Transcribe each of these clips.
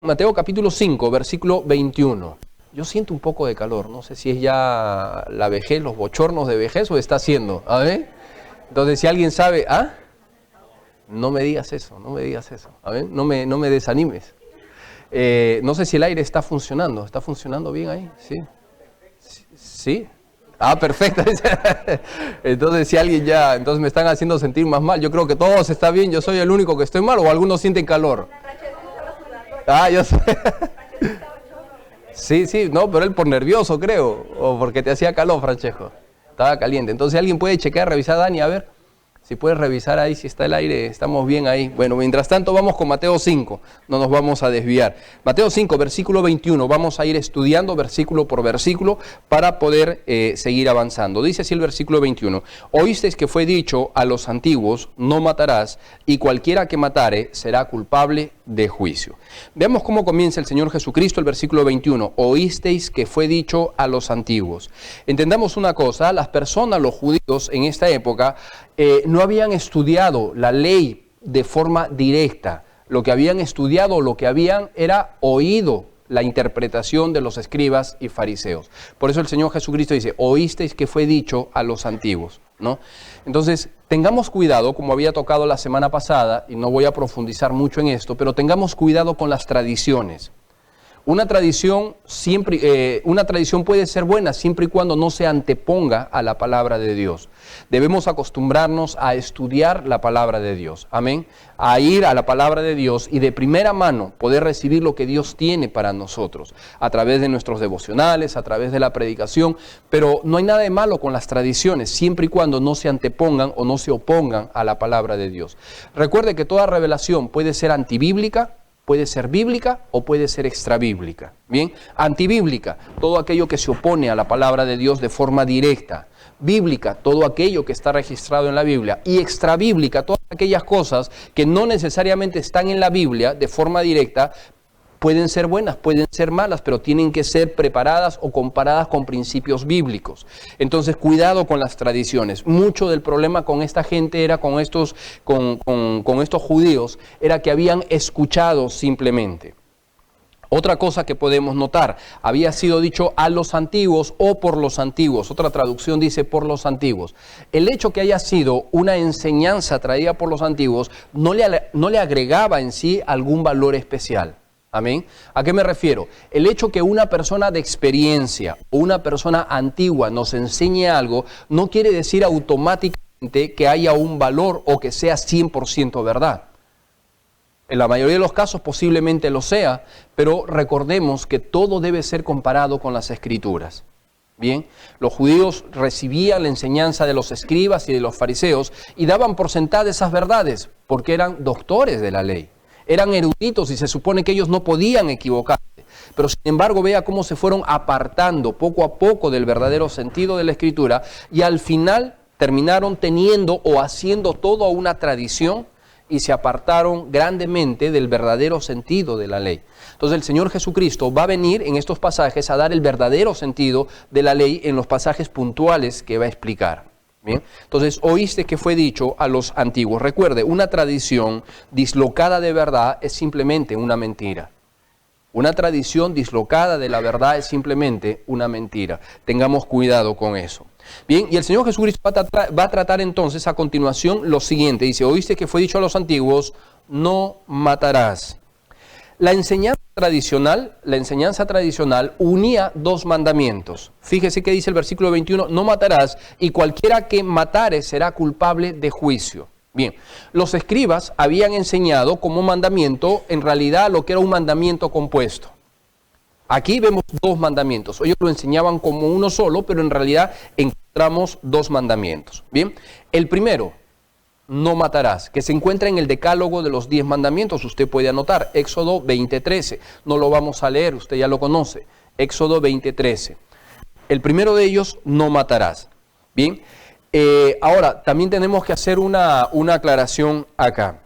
Mateo capítulo 5, versículo 21. Yo siento un poco de calor, no sé si es ya la vejez, los bochornos de vejez o está haciendo. A ver, entonces si alguien sabe, no me digas eso, no me digas eso. A ver, no me desanimes. No sé si el aire está funcionando bien ahí, ¿sí? ¿Sí? Perfecto. Entonces si alguien entonces me están haciendo sentir más mal. Yo creo que todos está bien, yo soy el único que estoy mal o algunos sienten calor. Yo sé. Sí, no, pero él por nervioso creo, o porque te hacía calor, Francesco. Estaba caliente. Entonces alguien puede chequear, revisar, Dani, a ver si puedes revisar ahí si está el aire, estamos bien ahí. Bueno, mientras tanto vamos con Mateo 5, no nos vamos a desviar. Mateo 5, versículo 21, vamos a ir estudiando versículo por versículo para poder seguir avanzando. Dice así el versículo 21, oísteis que fue dicho a los antiguos, no matarás, y cualquiera que matare será culpable de juicio. Veamos cómo comienza el Señor Jesucristo el versículo 21, oísteis que fue dicho a los antiguos. Entendamos una cosa, las personas, los judíos en esta época, no habían estudiado la ley de forma directa. Lo que habían estudiado, lo que habían era oído la interpretación de los escribas y fariseos. Por eso el Señor Jesucristo dice, oísteis que fue dicho a los antiguos, ¿no? Entonces, tengamos cuidado, como había tocado la semana pasada, y no voy a profundizar mucho en esto, pero tengamos cuidado con las tradiciones. Una tradición puede ser buena siempre y cuando no se anteponga a la palabra de Dios. Debemos acostumbrarnos a estudiar la palabra de Dios, amén, a ir a la palabra de Dios y de primera mano poder recibir lo que Dios tiene para nosotros, a través de nuestros devocionales, a través de la predicación, pero no hay nada de malo con las tradiciones, siempre y cuando no se antepongan o no se opongan a la palabra de Dios. Recuerde que toda revelación puede ser antibíblica, puede ser bíblica o puede ser extrabíblica. Bien, antibíblica, todo aquello que se opone a la palabra de Dios de forma directa. Bíblica, todo aquello que está registrado en la Biblia. Y extrabíblica, todas aquellas cosas que no necesariamente están en la Biblia de forma directa, pueden ser buenas, pueden ser malas, pero tienen que ser preparadas o comparadas con principios bíblicos. Entonces, cuidado con las tradiciones. Mucho del problema con esta gente era con estos judíos, era que habían escuchado simplemente. Otra cosa que podemos notar, había sido dicho a los antiguos o por los antiguos. Otra traducción dice por los antiguos. El hecho que haya sido una enseñanza traída por los antiguos no le agregaba en sí algún valor especial. Amén. ¿A qué me refiero? El hecho que una persona de experiencia o una persona antigua nos enseñe algo no quiere decir automáticamente que haya un valor o que sea 100% verdad. En la mayoría de los casos posiblemente lo sea, pero recordemos que todo debe ser comparado con las Escrituras. Bien, los judíos recibían la enseñanza de los escribas y de los fariseos y daban por sentadas esas verdades porque eran doctores de la ley. Eran eruditos y se supone que ellos no podían equivocarse. Pero sin embargo, vea cómo se fueron apartando poco a poco del verdadero sentido de la Escritura y al final terminaron teniendo o haciendo toda una tradición y se apartaron grandemente del verdadero sentido de la ley. Entonces el Señor Jesucristo va a venir en estos pasajes a dar el verdadero sentido de la ley en los pasajes puntuales que va a explicar. Bien, entonces oíste que fue dicho a los antiguos. Recuerde, una tradición dislocada de verdad es simplemente una mentira. Una tradición dislocada de la verdad es simplemente una mentira. Tengamos cuidado con eso. Bien, y el Señor Jesucristo va a tratar entonces a continuación lo siguiente. Dice, oíste que fue dicho a los antiguos, no matarás. La enseñanza tradicional unía dos mandamientos. Fíjese que dice el versículo 21, no matarás, y cualquiera que matare será culpable de juicio. Bien, los escribas habían enseñado como mandamiento, en realidad, lo que era un mandamiento compuesto. Aquí vemos dos mandamientos. Ellos lo enseñaban como uno solo, pero en realidad encontramos dos mandamientos. Bien, el primero, no matarás, que se encuentra en el decálogo de los 10 mandamientos. Usted puede anotar, Éxodo 20:13. No lo vamos a leer, usted ya lo conoce. Éxodo 20:13. El primero de ellos, no matarás. Bien, ahora también tenemos que hacer una aclaración acá.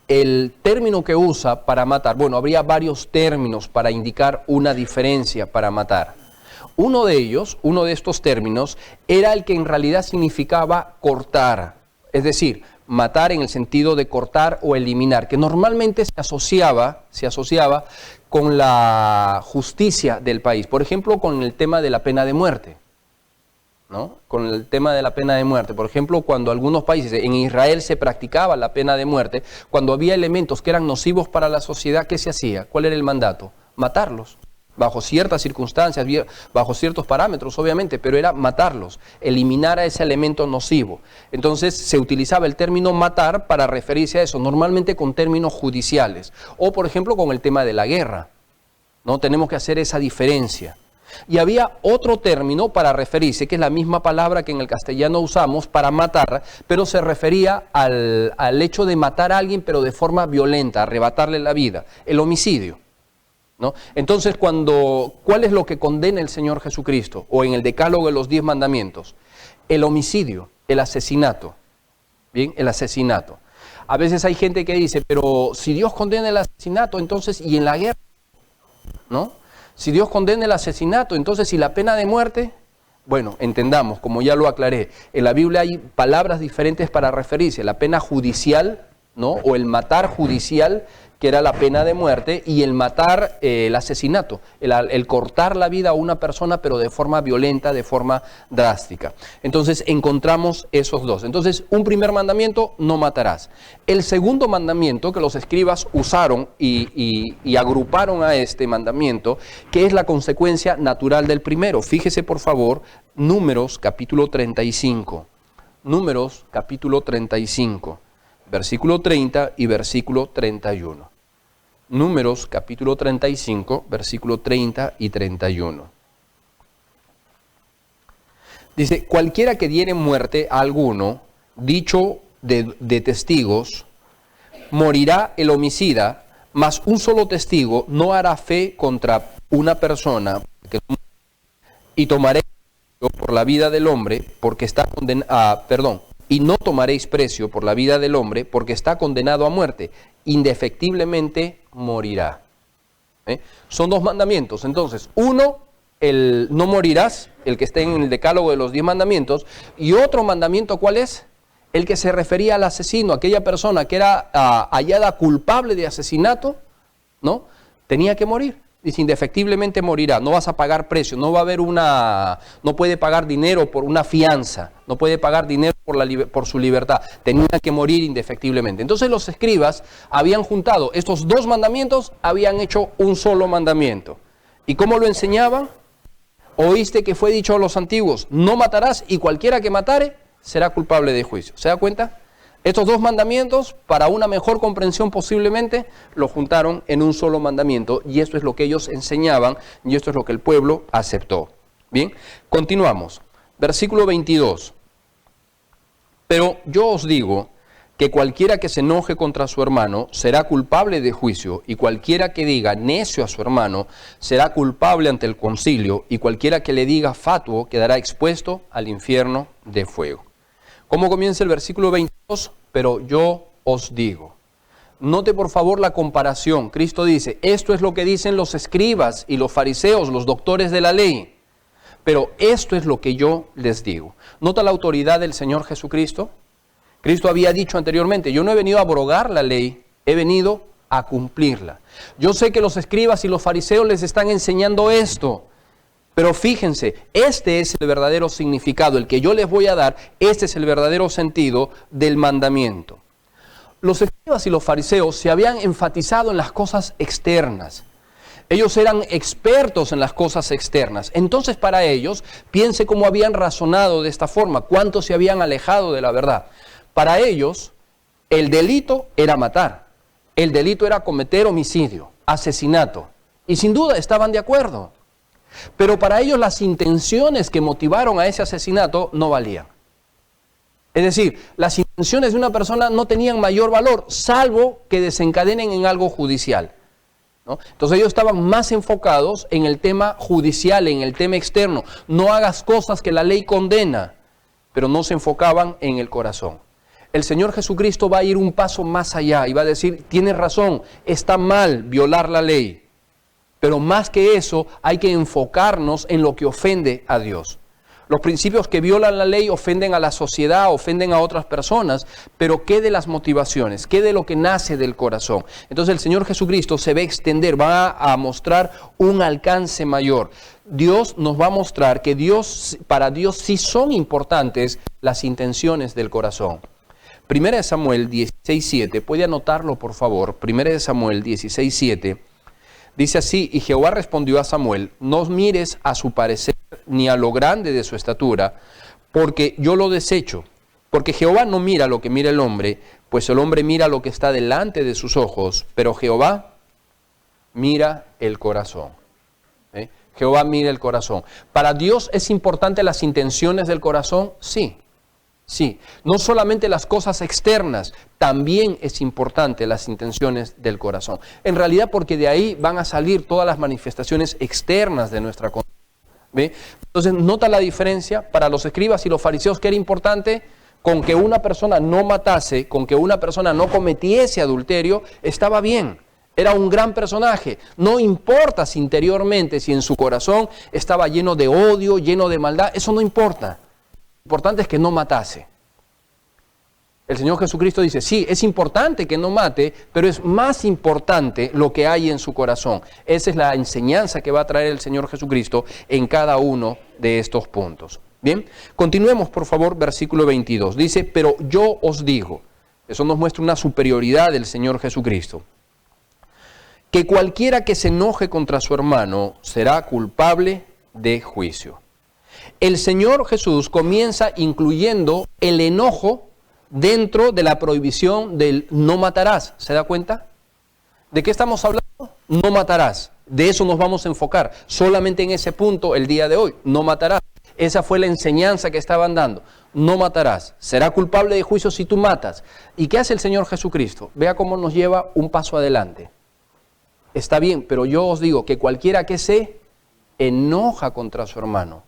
El término que usa para matar, bueno, habría varios términos para indicar una diferencia para matar. Uno de estos términos, era el que en realidad significaba cortar. Es decir, matar en el sentido de cortar o eliminar, que normalmente se asociaba con la justicia del país. Por ejemplo, con el tema de la pena de muerte, ¿no? Con el tema de la pena de muerte. Por ejemplo, cuando algunos países, en Israel se practicaba la pena de muerte, cuando había elementos que eran nocivos para la sociedad, ¿qué se hacía? ¿Cuál era el mandato? Matarlos. Bajo ciertas circunstancias, bajo ciertos parámetros, obviamente, pero era matarlos, eliminar a ese elemento nocivo. Entonces se utilizaba el término matar para referirse a eso, normalmente con términos judiciales, o por ejemplo con el tema de la guerra, ¿no? Tenemos que hacer esa diferencia. Y había otro término para referirse, que es la misma palabra que en el castellano usamos para matar, pero se refería al hecho de matar a alguien, pero de forma violenta, arrebatarle la vida, el homicidio, ¿no? Entonces, ¿cuál es lo que condena el Señor Jesucristo? O en el decálogo de los 10 mandamientos. El homicidio, el asesinato. Bien, el asesinato. A veces hay gente que dice, pero si Dios condena el asesinato, entonces, ¿y en la guerra? ¿No? Si Dios condena el asesinato, entonces, ¿y la pena de muerte? Bueno, entendamos, como ya lo aclaré, en la Biblia hay palabras diferentes para referirse. La pena judicial, ¿no? O el matar judicial, que era la pena de muerte, y el matar, el asesinato, el cortar la vida a una persona, pero de forma violenta, de forma drástica. Entonces encontramos esos dos. Entonces, un primer mandamiento, no matarás. El segundo mandamiento que los escribas usaron y agruparon a este mandamiento, que es la consecuencia natural del primero. Fíjese por favor, Números capítulo 35. Números capítulo 35. Versículo 30 y versículo 31. Números capítulo 35, versículo 30 y 31. Dice, cualquiera que diere muerte a alguno, dicho de testigos, morirá el homicida, mas un solo testigo no hará fe contra una persona, y tomaré por la vida del hombre, porque está condenado, y no tomaréis precio por la vida del hombre, porque está condenado a muerte, indefectiblemente morirá. Son dos mandamientos. Entonces, uno, el no morirás, el que esté en el decálogo de los 10 mandamientos, y otro mandamiento, ¿cuál es? El que se refería al asesino, aquella persona que era hallada culpable de asesinato, ¿no? Tenía que morir. Dice, indefectiblemente morirá, no vas a pagar precio, no va a haber no puede pagar dinero por una fianza, no puede pagar dinero por su libertad, tenía que morir indefectiblemente. Entonces los escribas habían juntado estos dos mandamientos, habían hecho un solo mandamiento. ¿Y cómo lo enseñaban? Oíste que fue dicho a los antiguos, no matarás, y cualquiera que matare será culpable de juicio. ¿Se da cuenta? Estos dos mandamientos, para una mejor comprensión posiblemente, lo juntaron en un solo mandamiento, y esto es lo que ellos enseñaban, y esto es lo que el pueblo aceptó. Bien, continuamos. Versículo 22. Pero yo os digo que cualquiera que se enoje contra su hermano será culpable de juicio, y cualquiera que diga necio a su hermano será culpable ante el concilio, y cualquiera que le diga fatuo quedará expuesto al infierno de fuego. ¿Cómo comienza el versículo 22? Pero yo os digo. Note por favor la comparación. Cristo dice, esto es lo que dicen los escribas y los fariseos, los doctores de la ley. Pero esto es lo que yo les digo. ¿Nota la autoridad del Señor Jesucristo? Cristo había dicho anteriormente, yo no he venido a abrogar la ley, he venido a cumplirla. Yo sé que los escribas y los fariseos les están enseñando esto. Pero fíjense, este es el verdadero significado, el que yo les voy a dar, este es el verdadero sentido del mandamiento. Los escribas y los fariseos se habían enfatizado en las cosas externas. Ellos eran expertos en las cosas externas. Entonces para ellos, piense cómo habían razonado de esta forma, cuánto se habían alejado de la verdad. Para ellos, el delito era matar, el delito era cometer homicidio, asesinato. Y sin duda estaban de acuerdo. Pero para ellos las intenciones que motivaron a ese asesinato no valían. Es decir, las intenciones de una persona no tenían mayor valor, salvo que desencadenen en algo judicial, ¿no? Entonces ellos estaban más enfocados en el tema judicial, en el tema externo. No hagas cosas que la ley condena, pero no se enfocaban en el corazón. El Señor Jesucristo va a ir un paso más allá y va a decir, tienes razón, está mal violar la ley. Pero más que eso, hay que enfocarnos en lo que ofende a Dios. Los principios que violan la ley ofenden a la sociedad, ofenden a otras personas, pero ¿qué de las motivaciones? ¿Qué de lo que nace del corazón? Entonces el Señor Jesucristo se va a extender, va a mostrar un alcance mayor. Dios nos va a mostrar que para Dios sí son importantes las intenciones del corazón. 1 Samuel 16:7, puede anotarlo por favor, 1 Samuel 16:7. Dice así: y Jehová respondió a Samuel, no mires a su parecer ni a lo grande de su estatura, porque yo lo desecho. Porque Jehová no mira lo que mira el hombre, pues el hombre mira lo que está delante de sus ojos, pero Jehová mira el corazón. Jehová mira el corazón. ¿Para Dios es importante las intenciones del corazón? Sí. Sí, no solamente las cosas externas, también es importante las intenciones del corazón. En realidad, porque de ahí van a salir todas las manifestaciones externas de nuestra conducta. ¿Ve? Entonces, nota la diferencia para los escribas y los fariseos, que era importante con que una persona no matase, con que una persona no cometiese adulterio, estaba bien. Era un gran personaje. No importa si interiormente, si en su corazón estaba lleno de odio, lleno de maldad, eso no importa. Lo importante es que no matase. El Señor Jesucristo dice, sí, es importante que no mate, pero es más importante lo que hay en su corazón. Esa es la enseñanza que va a traer el Señor Jesucristo en cada uno de estos puntos. Bien, continuemos por favor, versículo 22. Dice, pero yo os digo, eso nos muestra una superioridad del Señor Jesucristo, que cualquiera que se enoje contra su hermano será culpable de juicio. El Señor Jesús comienza incluyendo el enojo dentro de la prohibición del no matarás. ¿Se da cuenta? ¿De qué estamos hablando? No matarás. De eso nos vamos a enfocar. Solamente en ese punto el día de hoy. No matarás. Esa fue la enseñanza que estaban dando. No matarás. Será culpable de juicio si tú matas. ¿Y qué hace el Señor Jesucristo? Vea cómo nos lleva un paso adelante. Está bien, pero yo os digo que cualquiera que se enoja contra su hermano,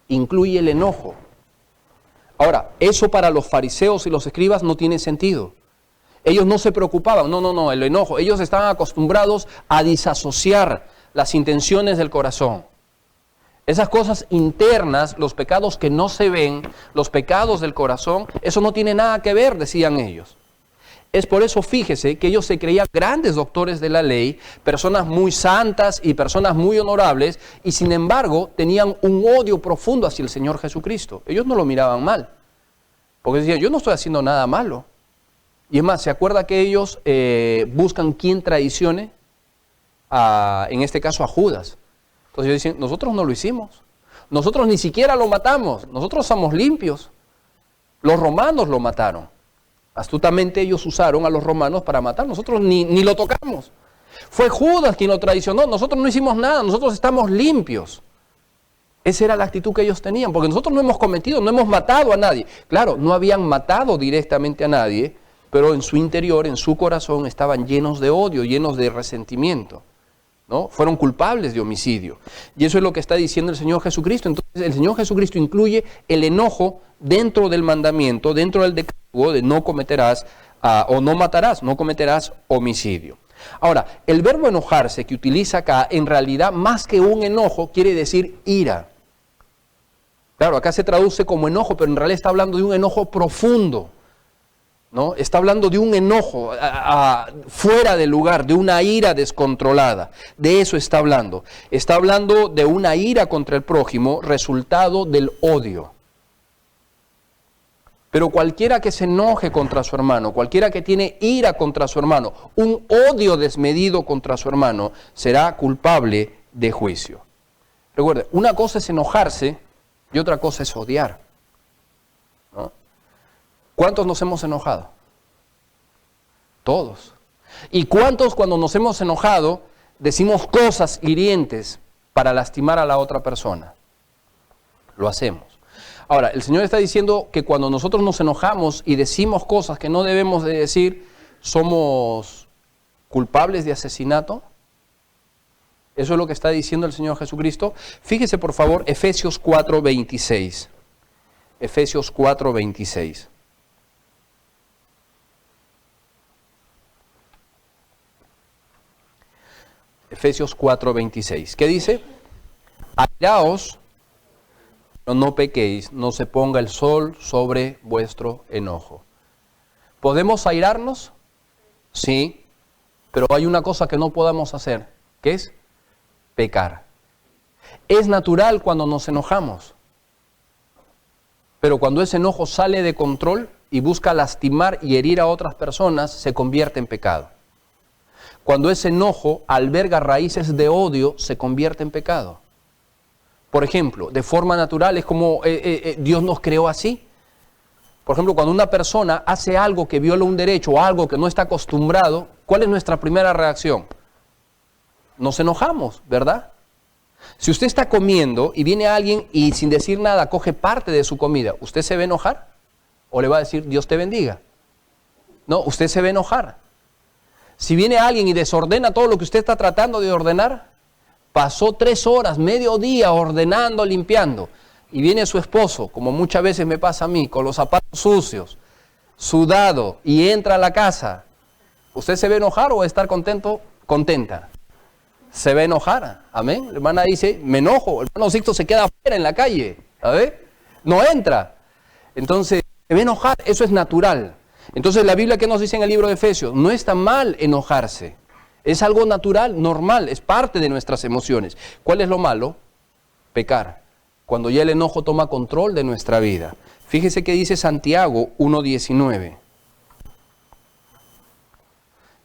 incluye el enojo. Ahora, eso para los fariseos y los escribas no tiene sentido. Ellos no se preocupaban, no, el enojo. Ellos estaban acostumbrados a disasociar las intenciones del corazón. Esas cosas internas, los pecados que no se ven, los pecados del corazón, eso no tiene nada que ver, decían ellos. Es por eso, fíjese, que ellos se creían grandes doctores de la ley, personas muy santas y personas muy honorables, y sin embargo tenían un odio profundo hacia el Señor Jesucristo. Ellos no lo miraban mal, porque decían, yo no estoy haciendo nada malo. Y es más, ¿se acuerda que ellos buscan quién traicione? En este caso a Judas. Entonces ellos dicen, nosotros no lo hicimos, nosotros ni siquiera lo matamos, nosotros somos limpios. Los romanos lo mataron. Astutamente ellos usaron a los romanos para matar, nosotros ni lo tocamos. Fue Judas quien lo traicionó, nosotros no hicimos nada, nosotros estamos limpios. Esa era la actitud que ellos tenían, porque nosotros no hemos cometido, no hemos matado a nadie. Claro, no habían matado directamente a nadie, pero en su interior, en su corazón, estaban llenos de odio, llenos de resentimiento, ¿no? Fueron culpables de homicidio. Y eso es lo que está diciendo el Señor Jesucristo. Entonces el Señor Jesucristo incluye el enojo dentro del mandamiento, dentro del decálogo de no cometerás o no matarás, no cometerás homicidio. Ahora, el verbo enojarse que utiliza acá, en realidad más que un enojo, quiere decir ira. Claro, acá se traduce como enojo, pero en realidad está hablando de un enojo profundo, ¿no? Está hablando de un enojo fuera de lugar, de una ira descontrolada. De eso está hablando. Está hablando de una ira contra el prójimo, resultado del odio. Pero cualquiera que se enoje contra su hermano, cualquiera que tiene ira contra su hermano, un odio desmedido contra su hermano, será culpable de juicio. Recuerde, una cosa es enojarse y otra cosa es odiar, ¿no? ¿Cuántos nos hemos enojado? Todos. ¿Y cuántos cuando nos hemos enojado decimos cosas hirientes para lastimar a la otra persona? Lo hacemos. Ahora, el Señor está diciendo que cuando nosotros nos enojamos y decimos cosas que no debemos de decir, ¿somos culpables de asesinato? Eso es lo que está diciendo el Señor Jesucristo. Fíjese por favor, Efesios 4:26. Efesios 4:26. Efesios 4:26. ¿Qué dice? Airaos pero no pequéis, no se ponga el sol sobre vuestro enojo. ¿Podemos airarnos? Sí, pero hay una cosa que no podemos hacer, que es pecar. Es natural cuando nos enojamos, pero cuando ese enojo sale de control y busca lastimar y herir a otras personas, se convierte en pecado. Cuando ese enojo alberga raíces de odio, se convierte en pecado. Por ejemplo, de forma natural es como Dios nos creó así. Por ejemplo, cuando una persona hace algo que viola un derecho o algo que no está acostumbrado, ¿cuál es nuestra primera reacción? Nos enojamos, ¿verdad? Si usted está comiendo y viene alguien y sin decir nada coge parte de su comida, ¿usted se va a enojar? ¿O le va a decir Dios te bendiga? No, usted se va a enojar. Si viene alguien y desordena todo lo que usted está tratando de ordenar, pasó 3 horas, medio día ordenando, limpiando, y viene su esposo, como muchas veces me pasa a mí, con los zapatos sucios, sudado, y entra a la casa, ¿usted se va a enojar o va a estar contento, contenta? Se va a enojar, amén. La hermana dice, me enojo, el hermano Sixto se queda afuera en la calle, ¿sabes? No entra. Entonces, se va a enojar, eso es natural. Entonces la Biblia, ¿qué nos dice en el libro de Efesios? No está mal enojarse, es algo natural, normal, es parte de nuestras emociones. ¿Cuál es lo malo? Pecar, cuando ya el enojo toma control de nuestra vida. Fíjese que dice Santiago 1:19.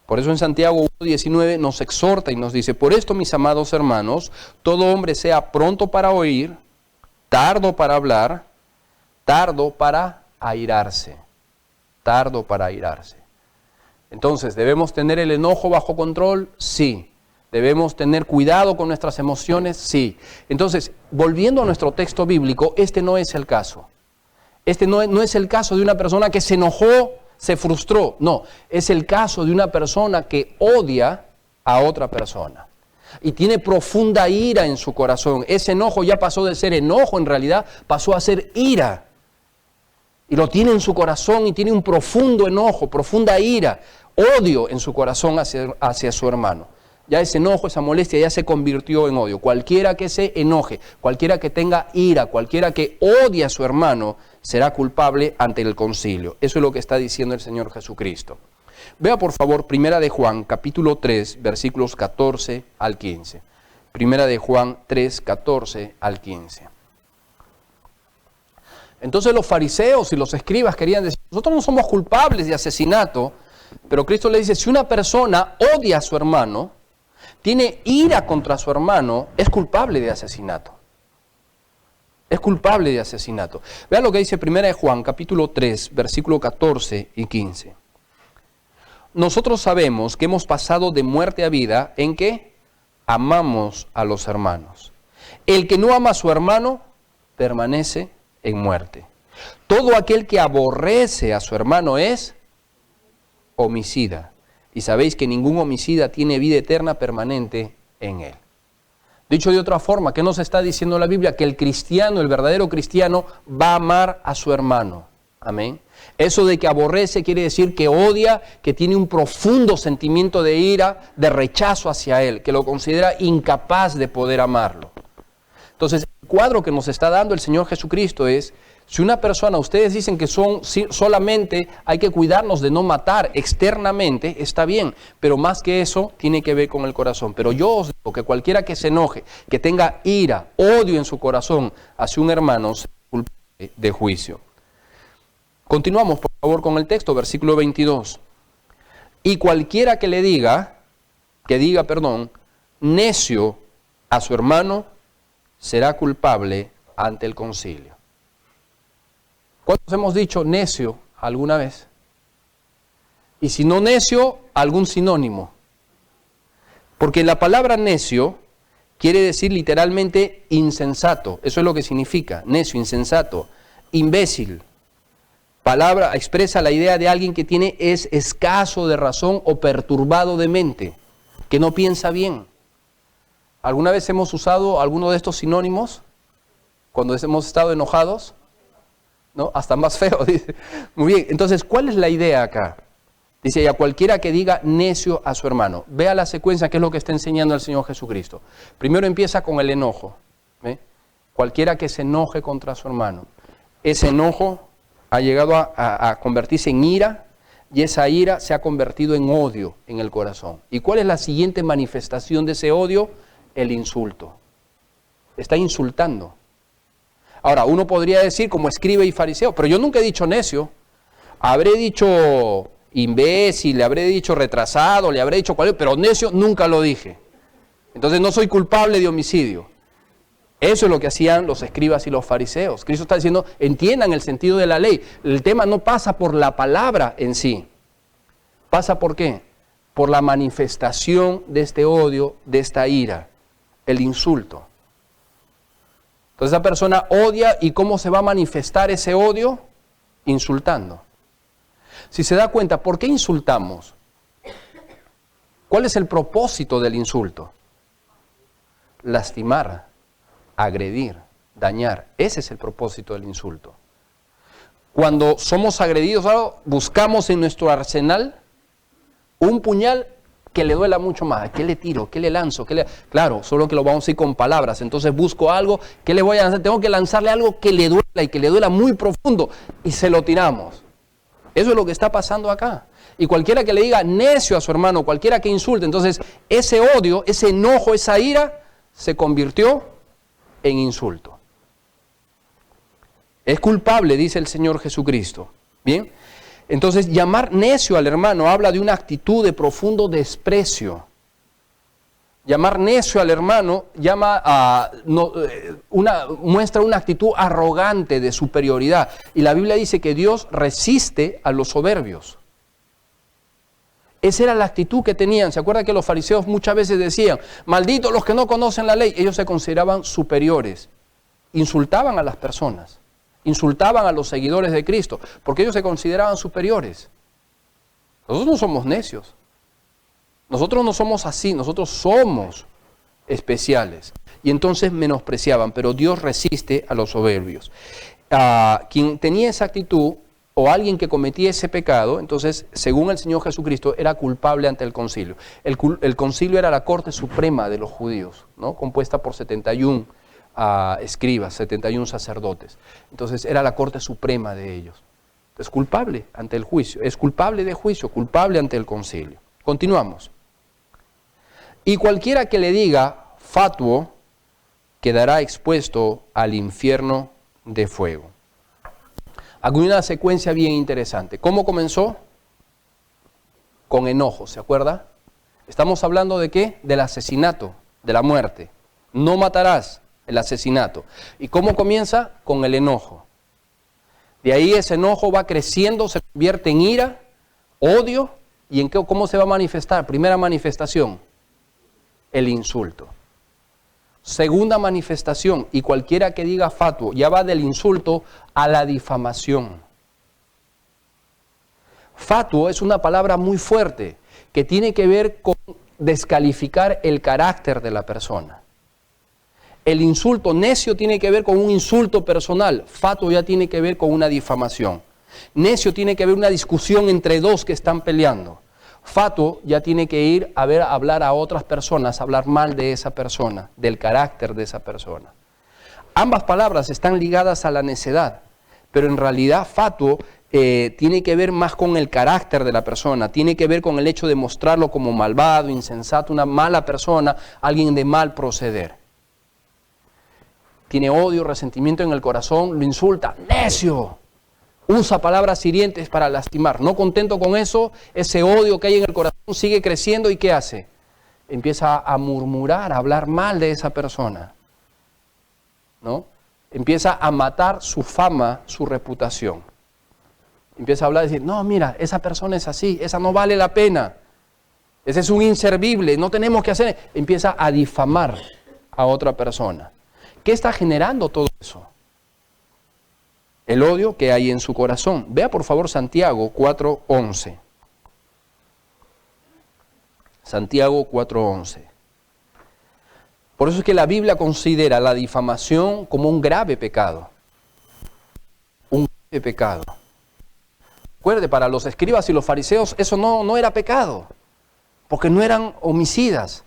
Por eso en Santiago 1:19 nos exhorta y nos dice, por esto, mis amados hermanos, todo hombre sea pronto para oír, tardo para hablar, tardo para airarse. Tardo para airarse. Entonces, ¿debemos tener el enojo bajo control? Sí. ¿Debemos tener cuidado con nuestras emociones? Sí. Entonces, volviendo a nuestro texto bíblico, este no es el caso. Este no es el caso de una persona que se enojó, se frustró. No, es el caso de una persona que odia a otra persona. Y tiene profunda ira en su corazón. Ese enojo ya pasó de ser enojo, en realidad pasó a ser ira. Y lo tiene en su corazón y tiene un profundo enojo, profunda ira, odio en su corazón hacia su hermano. Ya ese enojo, esa molestia ya se convirtió en odio. Cualquiera que se enoje, cualquiera que tenga ira, cualquiera que odie a su hermano, será culpable ante el concilio. Eso es lo que está diciendo el Señor Jesucristo. Vea por favor Primera de Juan, capítulo 3, versículos 14 al 15. Primera de Juan 3, 14 al 15. Entonces los fariseos y los escribas querían decir, nosotros no somos culpables de asesinato, pero Cristo le dice, si una persona odia a su hermano, tiene ira contra su hermano, es culpable de asesinato. Es culpable de asesinato. Vean lo que dice 1 Juan, capítulo 3, versículo 14 y 15. Nosotros sabemos que hemos pasado de muerte a vida en que amamos a los hermanos. El que no ama a su hermano permanece en muerte. Todo aquel que aborrece a su hermano es homicida. Y sabéis que ningún homicida tiene vida eterna permanente en él. Dicho de otra forma, ¿qué nos está diciendo la Biblia? Que el cristiano, el verdadero cristiano, va a amar a su hermano. Amén. Eso de que aborrece quiere decir que odia, que tiene un profundo sentimiento de ira, de rechazo hacia él, que lo considera incapaz de poder amarlo. Entonces, el cuadro que nos está dando el Señor Jesucristo es, si una persona, ustedes dicen que solamente hay que cuidarnos de no matar externamente, está bien, pero más que eso tiene que ver con el corazón. Pero yo os digo que cualquiera que se enoje, que tenga ira, odio en su corazón hacia un hermano, será culpable de juicio. Continuamos, por favor, con el texto, versículo 22. Y cualquiera que le diga, necio a su hermano, será culpable ante el concilio. ¿Cuántos hemos dicho necio alguna vez? Y si no necio, algún sinónimo. Porque la palabra necio quiere decir literalmente insensato. Eso es lo que significa, necio, insensato, imbécil. Palabra expresa la idea de alguien que es escaso de razón o perturbado de mente, que no piensa bien. ¿Alguna vez hemos usado alguno de estos sinónimos cuando hemos estado enojados? ¿No? Hasta más feo, dice. Muy bien, entonces, ¿cuál es la idea acá? Dice, y a cualquiera que diga necio a su hermano. Vea la secuencia, que es lo que está enseñando el Señor Jesucristo. Primero empieza con el enojo. ¿Ve? cualquiera que se enoje contra su hermano, ese enojo ha llegado a convertirse en ira, y esa ira se ha convertido en odio en el corazón. ¿Y cuál es la siguiente manifestación de ese odio? El insulto. Está insultando. Ahora, uno podría decir como escriba y fariseo, pero yo nunca he dicho necio. Habré dicho imbécil, le habré dicho retrasado, le habré dicho cualquier, pero necio nunca lo dije. Entonces no soy culpable de homicidio. Eso es lo que hacían los escribas y los fariseos. Cristo está diciendo, entiendan el sentido de la ley. El tema no pasa por la palabra en sí. ¿Pasa por qué? Por la manifestación de este odio, de esta ira, el insulto. Entonces esa persona odia, ¿y cómo se va a manifestar ese odio? Insultando. Si se da cuenta, ¿por qué insultamos? ¿Cuál es el propósito del insulto? Lastimar, agredir, dañar. Ese es el propósito del insulto. Cuando somos agredidos, buscamos en nuestro arsenal un puñal que le duela mucho más. ¿Qué le tiro? ¿Qué le lanzo? Claro, solo que lo vamos a ir con palabras. Entonces busco algo, ¿qué le voy a lanzar? Tengo que lanzarle algo que le duela y que le duela muy profundo y se lo tiramos. Eso es lo que está pasando acá. Y cualquiera que le diga necio a su hermano, cualquiera que insulte, entonces ese odio, ese enojo, esa ira se convirtió en insulto. Es culpable, dice el Señor Jesucristo. Bien, entonces llamar necio al hermano habla de una actitud de profundo desprecio. Llamar necio al hermano muestra una actitud arrogante de superioridad. Y la Biblia dice que Dios resiste a los soberbios. Esa era la actitud que tenían. ¿Se acuerdan que los fariseos muchas veces decían, malditos los que no conocen la ley? Ellos se consideraban superiores. Insultaban a las personas. Insultaban a los seguidores de Cristo. Porque ellos se consideraban superiores. Nosotros no somos necios. Nosotros no somos así. Nosotros somos especiales. Y entonces menospreciaban. Pero Dios resiste a los soberbios. Quien tenía esa actitud, o alguien que cometía ese pecado, entonces, según el Señor Jesucristo, era culpable ante el concilio. El concilio era la corte suprema de los judíos, ¿no? Compuesta por 71 escribas, 71 sacerdotes. Entonces, era la corte suprema de ellos. Es culpable ante el juicio, es culpable de juicio, culpable ante el concilio. Continuamos. Y cualquiera que le diga fatuo quedará expuesto al infierno de fuego. Aquí hay una secuencia bien interesante. ¿Cómo comenzó? Con enojo, ¿se acuerda? Estamos hablando de ¿qué? Del asesinato, de la muerte. No matarás, el asesinato. ¿Y cómo comienza? Con el enojo. De ahí ese enojo va creciendo, se convierte en ira, odio, ¿y en qué, cómo se va a manifestar? Primera manifestación, el insulto. Segunda manifestación, y cualquiera que diga fatuo, ya va del insulto a la difamación. Fatuo es una palabra muy fuerte que tiene que ver con descalificar el carácter de la persona. El insulto necio tiene que ver con un insulto personal, fatuo ya tiene que ver con una difamación. Necio tiene que ver una discusión entre dos que están peleando. Fatuo ya tiene que ir a hablar a otras personas, hablar mal de esa persona, del carácter de esa persona. Ambas palabras están ligadas a la necedad, pero en realidad fatuo tiene que ver más con el carácter de la persona, tiene que ver con el hecho de mostrarlo como malvado, insensato, una mala persona, alguien de mal proceder. Tiene odio, resentimiento en el corazón, lo insulta, necio. Usa palabras hirientes para lastimar. No contento con eso, ese odio que hay en el corazón sigue creciendo y ¿qué hace? Empieza a murmurar, a hablar mal de esa persona, ¿no? Empieza a matar su fama, su reputación. Empieza a hablar y decir, no, mira, esa persona es así, esa no vale la pena. Ese es un inservible, no tenemos que hacer. Empieza a difamar a otra persona. ¿Qué está generando todo eso? El odio que hay en su corazón. Vea por favor Santiago 4:11. Santiago 4:11. Por eso es que la Biblia considera la difamación como un grave pecado. Un grave pecado. Recuerde, para los escribas y los fariseos eso no era pecado, porque no eran homicidas.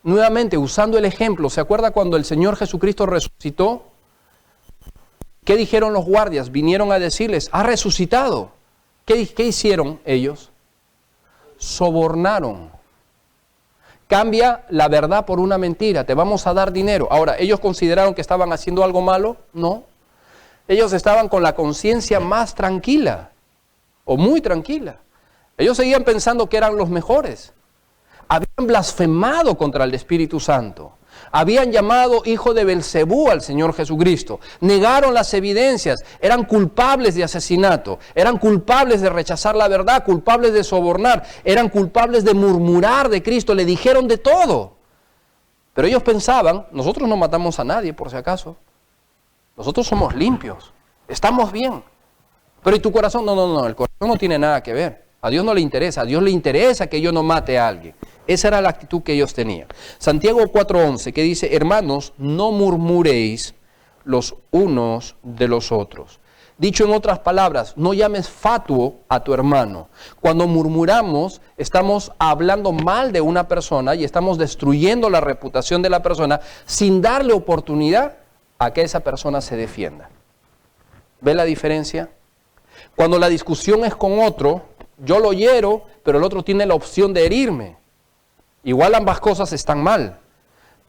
Nuevamente, usando el ejemplo, ¿se acuerda cuando el Señor Jesucristo resucitó? ¿Qué dijeron los guardias? Vinieron a decirles, ha resucitado. ¿Qué hicieron ellos? Sobornaron. Cambia la verdad por una mentira, te vamos a dar dinero. Ahora, ¿ellos consideraron que estaban haciendo algo malo? No. Ellos estaban con la conciencia más tranquila, o muy tranquila. Ellos seguían pensando que eran los mejores. Habían blasfemado contra el Espíritu Santo. Habían llamado hijo de Belcebú al Señor Jesucristo. Negaron las evidencias. Eran culpables de asesinato. Eran culpables de rechazar la verdad. Culpables de sobornar. Eran culpables de murmurar de Cristo. Le dijeron de todo. Pero ellos pensaban, nosotros no matamos a nadie por si acaso. Nosotros somos limpios. Estamos bien. Pero ¿y tu corazón? No. El corazón no tiene nada que ver. A Dios no le interesa. A Dios le interesa que yo no mate a alguien. Esa era la actitud que ellos tenían. Santiago 4:11, que dice, hermanos, no murmuréis los unos de los otros. Dicho en otras palabras, no llames fatuo a tu hermano. Cuando murmuramos, estamos hablando mal de una persona y estamos destruyendo la reputación de la persona sin darle oportunidad a que esa persona se defienda. ¿Ve la diferencia? Cuando la discusión es con otro, yo lo hiero, pero el otro tiene la opción de herirme. Igual ambas cosas están mal,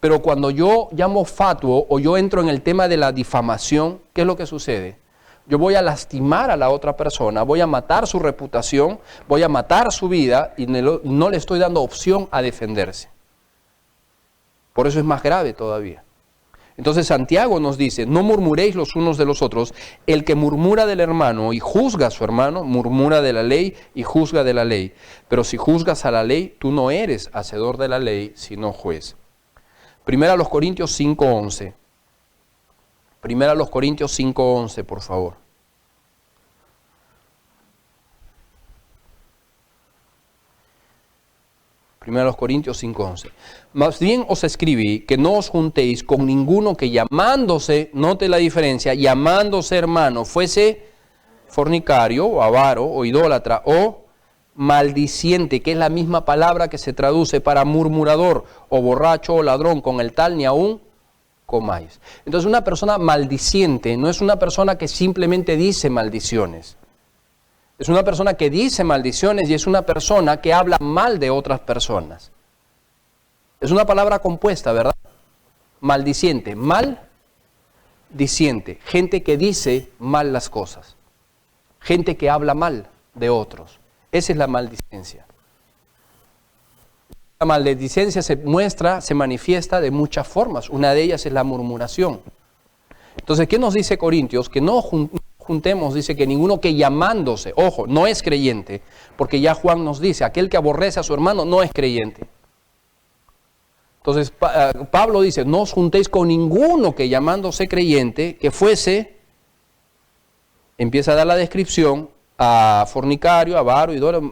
pero cuando yo llamo fatuo o yo entro en el tema de la difamación, ¿qué es lo que sucede? Yo voy a lastimar a la otra persona, voy a matar su reputación, voy a matar su vida y no le estoy dando opción a defenderse. Por eso es más grave todavía. Entonces Santiago nos dice, no murmuréis los unos de los otros. El que murmura del hermano y juzga a su hermano, murmura de la ley y juzga de la ley. Pero si juzgas a la ley, tú no eres hacedor de la ley, sino juez. Primera a los Corintios 5:11. Primera a los Corintios 5:11, por favor. Primera a los Corintios 5:11. Más bien os escribí que no os juntéis con ninguno que llamándose, note la diferencia, llamándose hermano, fuese fornicario o avaro o idólatra o maldiciente, que es la misma palabra que se traduce para murmurador o borracho o ladrón, con el tal ni aún comáis. Entonces una persona maldiciente no es una persona que simplemente dice maldiciones. Es una persona que dice maldiciones y es una persona que habla mal de otras personas. Es una palabra compuesta, ¿verdad? Maldiciente, maldiciente. Gente que dice mal las cosas. Gente que habla mal de otros. Esa es la maldicencia. La maledicencia se muestra, se manifiesta de muchas formas. Una de ellas es la murmuración. Entonces, ¿qué nos dice Corintios? Que no juntemos, dice que ninguno que llamándose, ojo, no es creyente, porque ya Juan nos dice, aquel que aborrece a su hermano no es creyente. Entonces, Pablo dice, no os juntéis con ninguno que llamándose creyente, que fuese, empieza a dar la descripción, a fornicario, avaro, idólatra,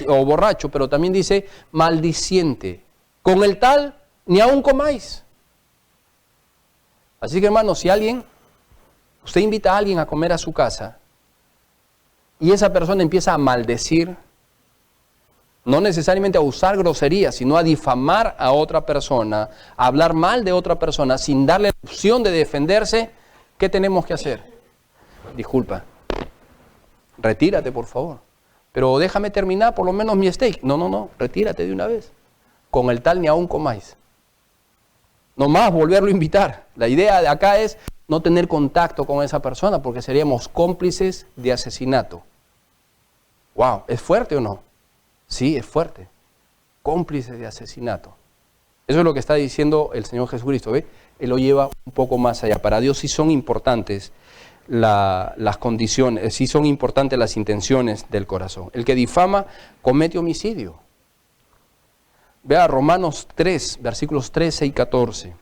o borracho, pero también dice maldiciente. Con el tal, ni aún comáis. Así que hermanos, si usted invita a alguien a comer a su casa, y esa persona empieza a maldecir, no necesariamente a usar groserías, sino a difamar a otra persona, a hablar mal de otra persona, sin darle la opción de defenderse, ¿qué tenemos que hacer? Disculpa, retírate por favor, pero déjame terminar por lo menos mi steak. No, retírate de una vez. Con el tal ni aún comáis. No más volverlo a invitar. La idea de acá es no tener contacto con esa persona porque seríamos cómplices de asesinato. Wow, ¿es fuerte o no? Sí, es fuerte. Cómplices de asesinato. Eso es lo que está diciendo el Señor Jesucristo, ¿ve? Él lo lleva un poco más allá. Para Dios sí son importantes las condiciones, sí son importantes las intenciones del corazón. El que difama comete homicidio. Vea Romanos 3, versículos 13 y 14.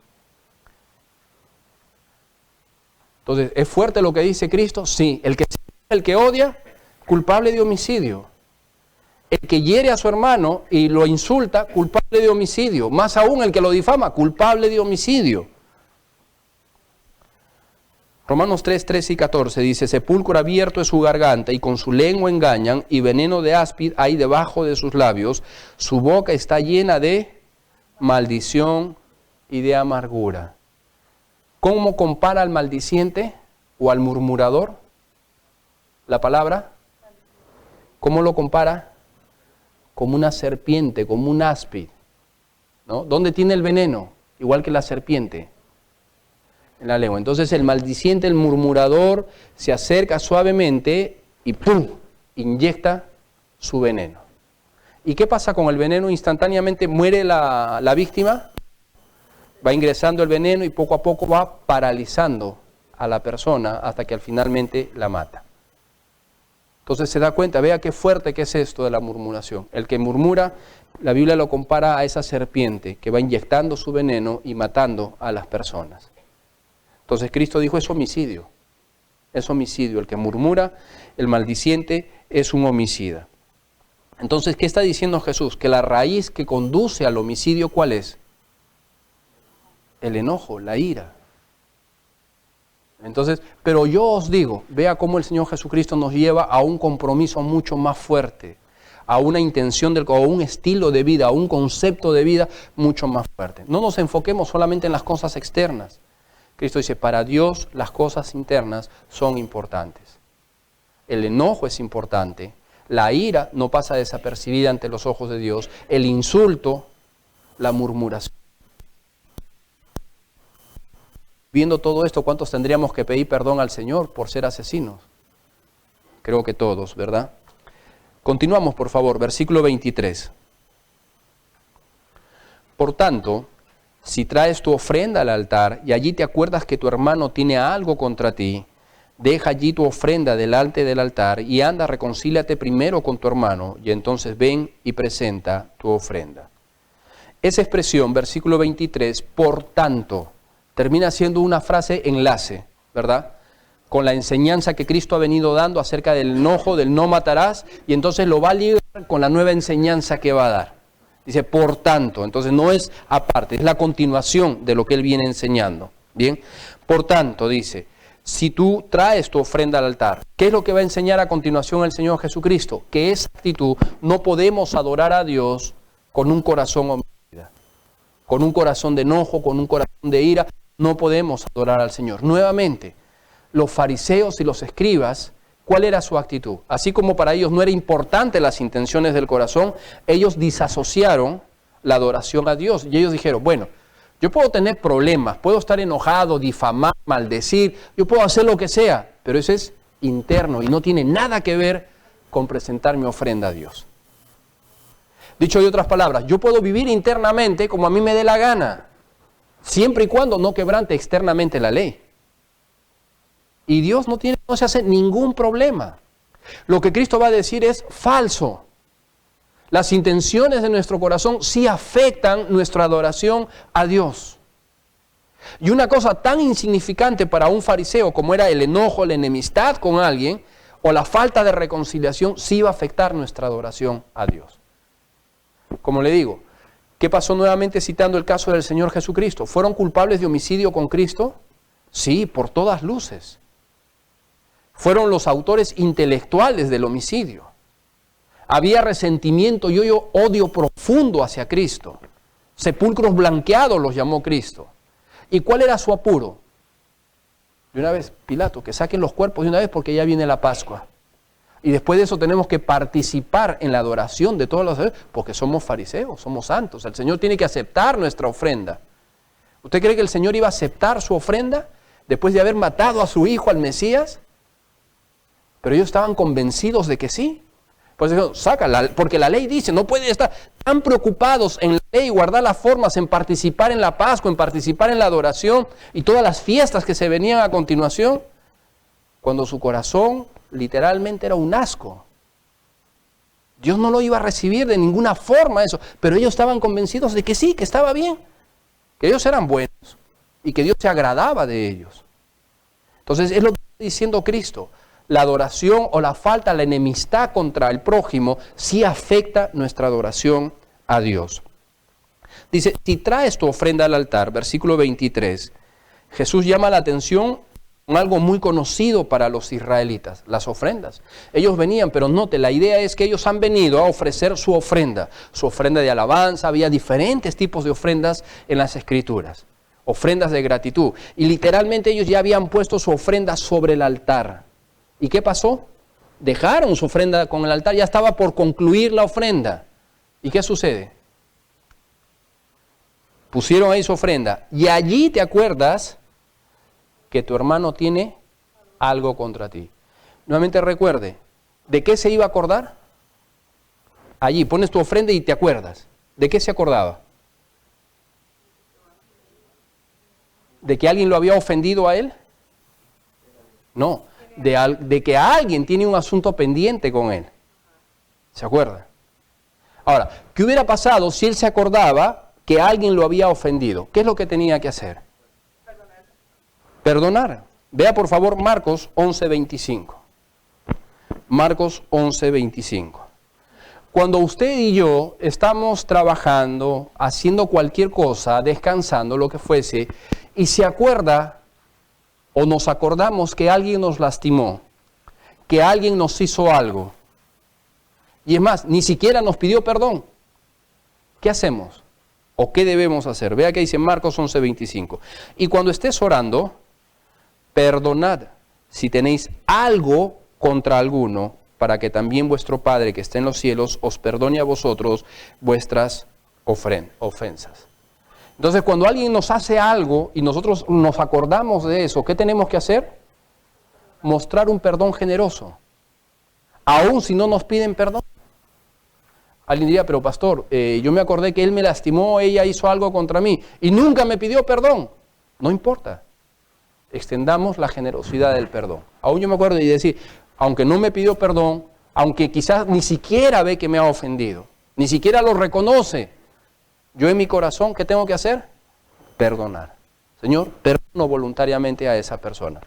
Entonces, ¿es fuerte lo que dice Cristo? Sí. El que odia, culpable de homicidio. El que hiere a su hermano y lo insulta, culpable de homicidio. Más aún el que lo difama, culpable de homicidio. Romanos 3, 13 y 14 dice, sepulcro abierto es su garganta y con su lengua engañan y veneno de áspid hay debajo de sus labios. Su boca está llena de maldición y de amargura. ¿Cómo compara al maldiciente? o al murmurador? La palabra, ¿cómo lo compara? Como una serpiente, como un áspid, ¿no? ¿Dónde tiene el veneno? Igual que la serpiente, en la lengua. Entonces el maldiciente, el murmurador, se acerca suavemente y ¡pum!, inyecta su veneno. ¿Y qué pasa con el veneno? Instantáneamente muere la víctima, va ingresando el veneno y poco a poco va paralizando a la persona hasta que finalmente la mata. Entonces se da cuenta, vea qué fuerte que es esto de la murmuración. El que murmura, la Biblia lo compara a esa serpiente que va inyectando su veneno y matando a las personas. Entonces Cristo dijo, es homicidio. Es homicidio. El que murmura, el maldiciente, es un homicida. Entonces, ¿qué está diciendo Jesús? Que la raíz que conduce al homicidio, ¿cuál es? El enojo, la ira. Entonces, pero yo os digo, vea cómo el Señor Jesucristo nos lleva a un compromiso mucho más fuerte, a una intención, a un estilo de vida, a un concepto de vida mucho más fuerte. No nos enfoquemos solamente en las cosas externas. Cristo dice, para Dios las cosas internas son importantes. El enojo es importante, la ira no pasa desapercibida ante los ojos de Dios, el insulto, la murmuración. Viendo todo esto, ¿cuántos tendríamos que pedir perdón al Señor por ser asesinos? Creo que todos, ¿verdad? Continuamos, por favor, versículo 23. Por tanto, si traes tu ofrenda al altar y allí te acuerdas que tu hermano tiene algo contra ti, deja allí tu ofrenda delante del altar y anda, reconcíliate primero con tu hermano y entonces ven y presenta tu ofrenda. Esa expresión, versículo 23, por tanto, termina siendo una frase enlace, ¿verdad? Con la enseñanza que Cristo ha venido dando acerca del enojo, del no matarás, y entonces lo va a ligar con la nueva enseñanza que va a dar. Dice, por tanto, entonces no es aparte, es la continuación de lo que Él viene enseñando. Bien, por tanto, dice, si tú traes tu ofrenda al altar, ¿qué es lo que va a enseñar a continuación el Señor Jesucristo? Que esa actitud no podemos adorar a Dios con un corazón homicida, con un corazón de enojo, con un corazón de ira. No podemos adorar al Señor. Nuevamente, los fariseos y los escribas, ¿cuál era su actitud? Así como para ellos no era importante las intenciones del corazón, ellos disasociaron la adoración a Dios. Y ellos dijeron, bueno, yo puedo tener problemas, puedo estar enojado, difamar, maldecir, yo puedo hacer lo que sea, pero eso es interno y no tiene nada que ver con presentar mi ofrenda a Dios. Dicho de otras palabras, yo puedo vivir internamente como a mí me dé la gana, siempre y cuando no quebrante externamente la ley. Y Dios no se hace ningún problema. Lo que Cristo va a decir es falso. Las intenciones de nuestro corazón sí afectan nuestra adoración a Dios. Y una cosa tan insignificante para un fariseo como era el enojo, la enemistad con alguien, o la falta de reconciliación, sí va a afectar nuestra adoración a Dios. Como le digo, ¿qué pasó nuevamente citando el caso del Señor Jesucristo? ¿Fueron culpables de homicidio con Cristo? Sí, por todas luces. Fueron los autores intelectuales del homicidio. Había resentimiento y odio profundo hacia Cristo. Sepulcros blanqueados los llamó Cristo. ¿Y cuál era su apuro? De una vez, Pilato, que saquen los cuerpos de una vez porque ya viene la Pascua. Y después de eso tenemos que participar en la adoración de todos los, porque somos fariseos, somos santos. El Señor tiene que aceptar nuestra ofrenda. ¿Usted cree que el Señor iba a aceptar su ofrenda después de haber matado a su hijo, al Mesías? Pero ellos estaban convencidos de que sí. Pues dijo, sácala, porque la ley dice, no pueden estar tan preocupados en la ley, guardar las formas, en participar en la Pascua, en participar en la adoración y todas las fiestas que se venían a continuación, cuando su corazón literalmente era un asco. Dios no lo iba a recibir de ninguna forma eso, pero ellos estaban convencidos de que sí, que estaba bien, que ellos eran buenos y que Dios se agradaba de ellos. Entonces es lo que está diciendo Cristo. La adoración o la falta, la enemistad contra el prójimo, sí afecta nuestra adoración a Dios. Dice, si traes tu ofrenda al altar, versículo 23, Jesús llama la atención con algo muy conocido para los israelitas, las ofrendas. Ellos venían, pero note, la idea es que ellos han venido a ofrecer su ofrenda de alabanza. Había diferentes tipos de ofrendas en las Escrituras. ofrendas de gratitud. Y literalmente ellos ya habían puesto su ofrenda sobre el altar. ¿Y qué pasó? Dejaron su ofrenda con el altar, ya estaba por concluir la ofrenda. ¿Y qué sucede? Pusieron ahí su ofrenda y allí te acuerdas que tu hermano tiene algo contra ti. Nuevamente recuerde, ¿de qué se iba a acordar? Allí pones tu ofrenda y te acuerdas. ¿De qué se acordaba? ¿De que alguien lo había ofendido a él? No, de que alguien tiene un asunto pendiente con él. ¿Se acuerda? Ahora, ¿qué hubiera pasado si él se acordaba que alguien lo había ofendido? ¿Qué es lo que tenía que hacer? Perdonar. Vea por favor Marcos 11:25. Marcos 11:25. Cuando usted y yo estamos trabajando, haciendo cualquier cosa, descansando, lo que fuese, y se acuerda o nos acordamos que alguien nos lastimó, que alguien nos hizo algo, y es más, ni siquiera nos pidió perdón, ¿qué hacemos? ¿O qué debemos hacer? Vea que dice Marcos 11:25. Y cuando estés orando, perdonad si tenéis algo contra alguno, para que también vuestro Padre que está en los cielos os perdone a vosotros vuestras ofensas. Entonces, cuando alguien nos hace algo y nosotros nos acordamos de eso, ¿qué tenemos que hacer? Mostrar un perdón generoso, aun si no nos piden perdón. Alguien diría, pero pastor, yo me acordé que él me lastimó, ella hizo algo contra mí y nunca me pidió perdón. No importa, extendamos la generosidad del perdón. Aún yo me acuerdo y decir, aunque no me pidió perdón, aunque quizás ni siquiera ve que me ha ofendido, ni siquiera lo reconoce, yo en mi corazón, ¿qué tengo que hacer? Perdonar. Señor, perdono voluntariamente a esa persona.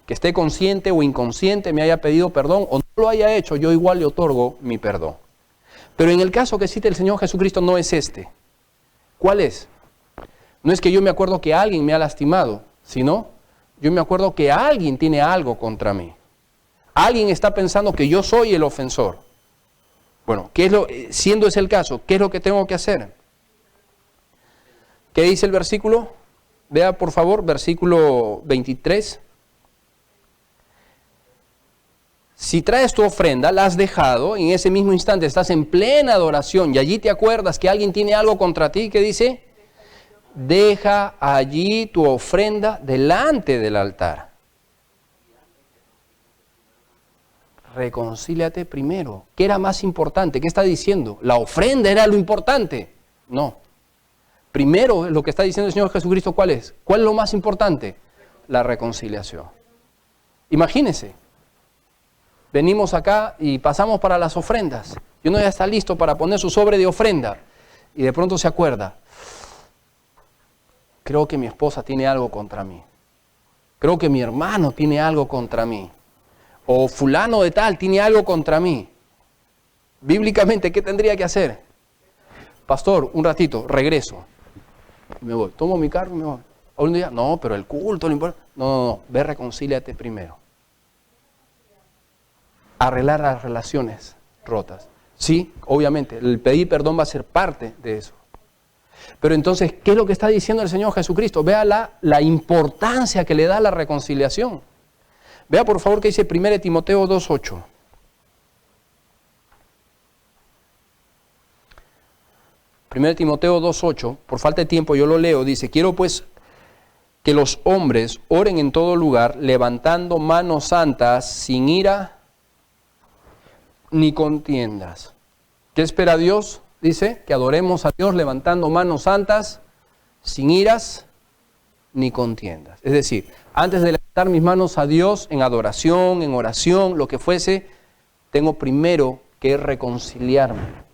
Que esté consciente o inconsciente, me haya pedido perdón o no lo haya hecho, yo igual le otorgo mi perdón. Pero en el caso que cita el Señor Jesucristo no es este. ¿Cuál es? No es que yo me acuerdo que alguien me ha lastimado, sino yo me acuerdo que alguien tiene algo contra mí. Alguien está pensando que yo soy el ofensor. Bueno, siendo ese el caso, ¿qué es lo que tengo que hacer? ¿Qué dice el versículo? Vea por favor, versículo 23. Si traes tu ofrenda, la has dejado, en ese mismo instante estás en plena adoración y allí te acuerdas que alguien tiene algo contra ti, ¿qué dice? Deja allí tu ofrenda delante del altar. Reconcíliate primero. ¿Qué era más importante? ¿Qué está diciendo? ¿La ofrenda era lo importante? No. Primero, lo que está diciendo el Señor Jesucristo, ¿cuál es? ¿Cuál es lo más importante? La reconciliación. Imagínense, venimos acá y pasamos para las ofrendas. Y uno ya está listo para poner su sobre de ofrenda. Y de pronto se acuerda, creo que mi esposa tiene algo contra mí. Creo que mi hermano tiene algo contra mí. O fulano de tal tiene algo contra mí. Bíblicamente, ¿qué tendría que hacer? Pastor, un ratito, regreso. Me voy, tomo mi carro y me voy. O un día, no, pero el culto no importa. No, ve, reconcíliate primero. Arreglar las relaciones rotas. Sí, obviamente, el pedir perdón va a ser parte de eso. Pero entonces, ¿qué es lo que está diciendo el Señor Jesucristo? Vea la importancia que le da la reconciliación. Vea por favor que dice 1 Timoteo 2:8. 1 Timoteo 2:8, por falta de tiempo yo lo leo, dice, quiero pues que los hombres oren en todo lugar, levantando manos santas, sin ira ni contiendas. ¿Qué espera Dios? Dice, que adoremos a Dios levantando manos santas, sin iras ni contiendas. Es decir, antes de levantar mis manos a Dios en adoración, en oración, lo que fuese, tengo primero que reconciliarme.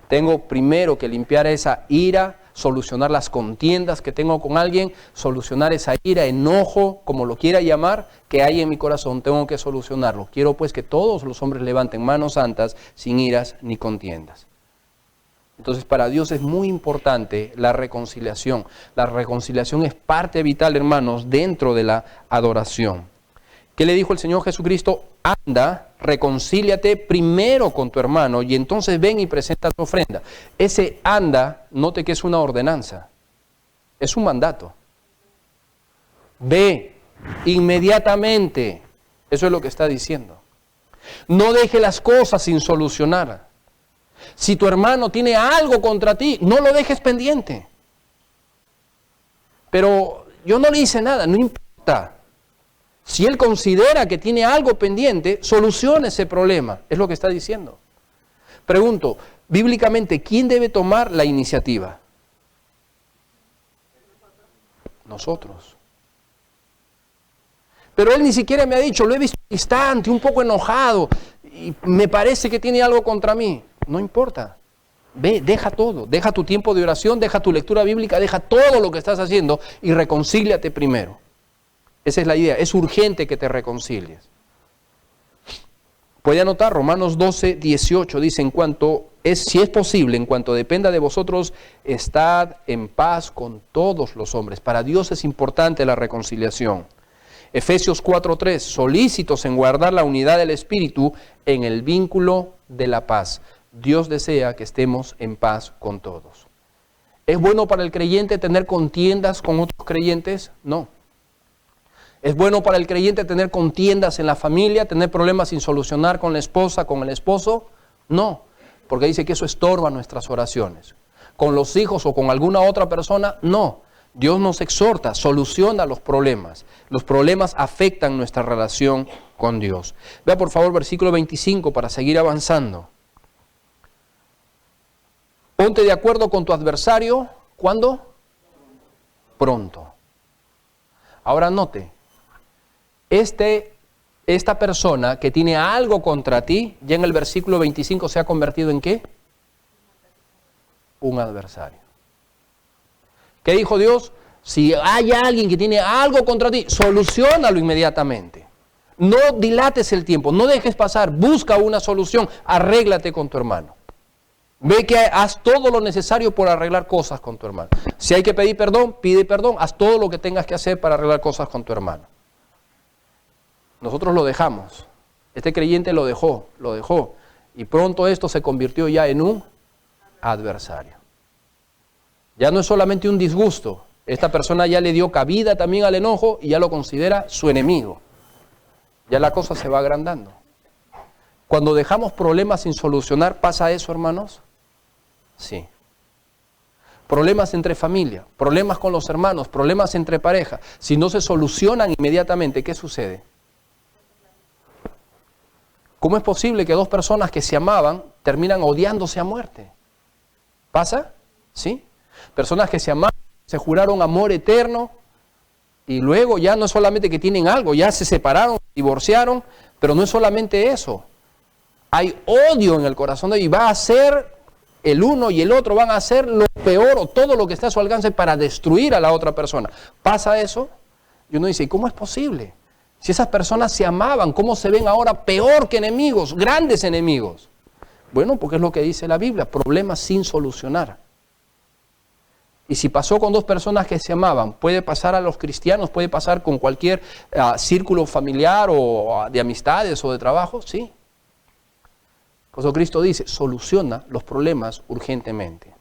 Tengo primero que limpiar esa ira, solucionar las contiendas que tengo con alguien, solucionar esa ira, enojo, como lo quiera llamar, que hay en mi corazón, tengo que solucionarlo. Quiero pues que todos los hombres levanten manos santas, sin iras ni contiendas. Entonces para Dios es muy importante la reconciliación. La reconciliación es parte vital, hermanos, dentro de la adoración. ¿Qué le dijo el Señor Jesucristo? Anda, reconcíliate primero con tu hermano y entonces ven y presenta tu ofrenda. Ese anda, note que es una ordenanza, es un mandato. Ve inmediatamente. Eso es lo que está diciendo. No deje las cosas sin solucionar. Si tu hermano tiene algo contra ti, no lo dejes pendiente. Pero yo no le hice nada, no importa. Si él considera que tiene algo pendiente, solucione ese problema. Es lo que está diciendo. Pregunto, bíblicamente, ¿quién debe tomar la iniciativa? Nosotros. Pero él ni siquiera me ha dicho, lo he visto distante, un poco enojado, y me parece que tiene algo contra mí. No importa. Ve, deja todo, deja tu tiempo de oración, deja tu lectura bíblica, deja todo lo que estás haciendo y reconcíliate primero. Esa es la idea, es urgente que te reconcilies. Puede anotar, Romanos 12, 18, dice, si es posible, en cuanto dependa de vosotros, estad en paz con todos los hombres. Para Dios es importante la reconciliación. Efesios 4, 3, solícitos en guardar la unidad del Espíritu en el vínculo de la paz. Dios desea que estemos en paz con todos. ¿Es bueno para el creyente tener contiendas con otros creyentes? No. ¿Es bueno para el creyente tener contiendas en la familia, tener problemas sin solucionar con la esposa, con el esposo? No, porque dice que eso estorba nuestras oraciones. ¿Con los hijos o con alguna otra persona? No. Dios nos exhorta, soluciona los problemas. Los problemas afectan nuestra relación con Dios. Vea por favor versículo 25 para seguir avanzando. Ponte de acuerdo con tu adversario, ¿cuándo? Pronto. Ahora note, esta persona que tiene algo contra ti, ya en el versículo 25 se ha convertido en ¿qué? Un adversario. ¿Qué dijo Dios? Si hay alguien que tiene algo contra ti, soluciónalo inmediatamente. No dilates el tiempo, no dejes pasar, busca una solución, arréglate con tu hermano. Ve que haz todo lo necesario por arreglar cosas con tu hermano. Si hay que pedir perdón, pide perdón, haz todo lo que tengas que hacer para arreglar cosas con tu hermano. Nosotros lo dejamos, este creyente lo dejó, y pronto esto se convirtió ya en un adversario. Ya no es solamente un disgusto, esta persona ya le dio cabida también al enojo y ya lo considera su enemigo. Ya la cosa se va agrandando. Cuando dejamos problemas sin solucionar, ¿pasa eso, hermanos? Sí. Problemas entre familia, problemas con los hermanos, problemas entre pareja. Si no se solucionan inmediatamente, ¿qué sucede? ¿Cómo es posible que dos personas que se amaban terminan odiándose a muerte? ¿Pasa? ¿Sí? Personas que se amaban, se juraron amor eterno y luego ya no es solamente que tienen algo, ya se separaron, divorciaron, pero no es solamente eso. Hay odio en el corazón de ellos y va a ser el uno y el otro van a hacer lo peor o todo lo que esté a su alcance para destruir a la otra persona. ¿Pasa eso? Y uno dice, ¿y cómo es posible? Si esas personas se amaban, ¿cómo se ven ahora peor que enemigos, grandes enemigos? Bueno, porque es lo que dice la Biblia, problemas sin solucionar. Y si pasó con dos personas que se amaban, puede pasar a los cristianos, puede pasar con cualquier círculo familiar o de amistades o de trabajo, sí. Por eso Cristo dice, soluciona los problemas urgentemente.